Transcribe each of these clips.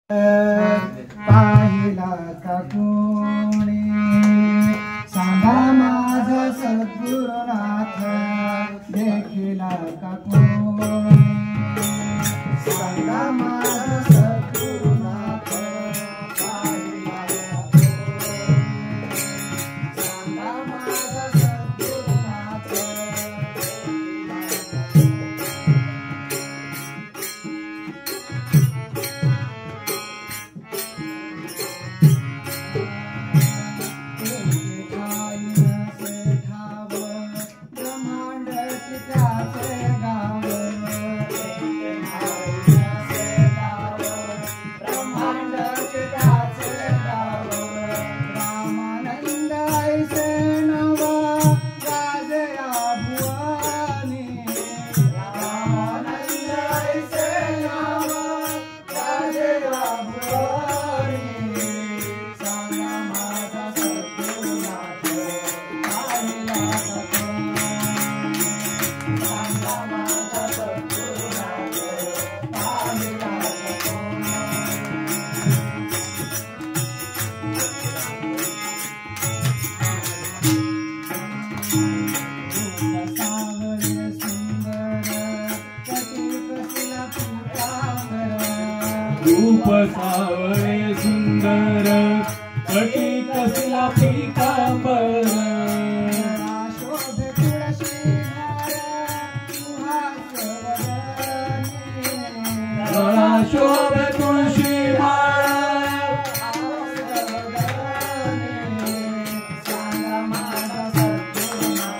पाहिला का कोणी सांगा माझा सद्गुरुनाथ देखिला का कोणी सांगा माझा सद्गुरुनाथ पाहिला का कोणी सांगा माझा सद्गुरुनाथ रूप सावळे सुंदर कटी कसला पीतांबर शोभे तुळशी गळा शोभे तुळशी माळ सांगा माझा सद्गुरुनाथ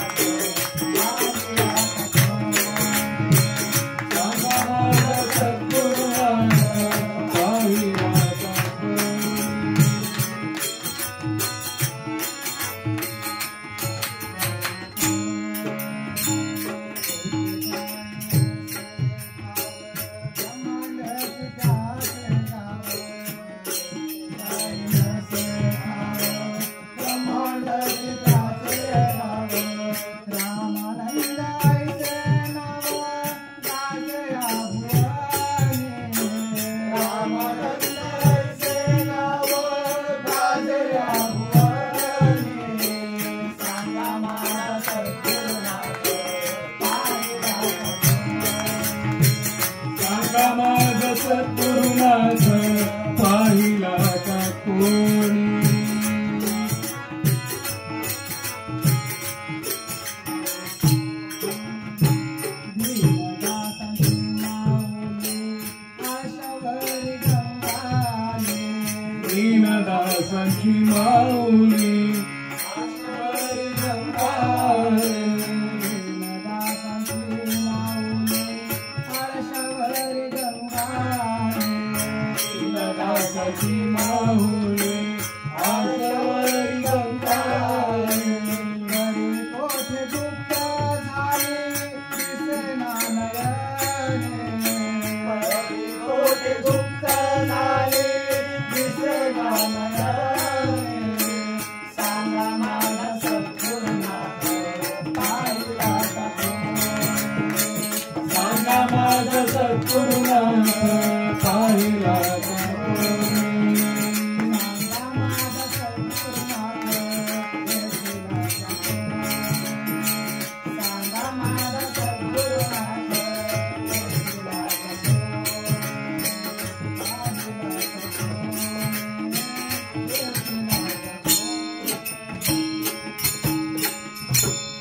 सांगा माझा सद्गुरुनाथ पाहिला का माझा सद्गुरुनाथ पाहिला का कोणी दीनदासांची माऊली आशावरी गंगाले दासाची माऊली आशावरी गंगाले घरी कोठे गुप्त झाली दिसेना नयने घरी कोठे गुप्त झाले दिसेना नयने सांगा माझा सद्गुरुनाथ पाहिला का कोणी सांगा माझा सद्गुरुनाथ पाहिला का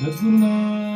सद्गुरुनाथ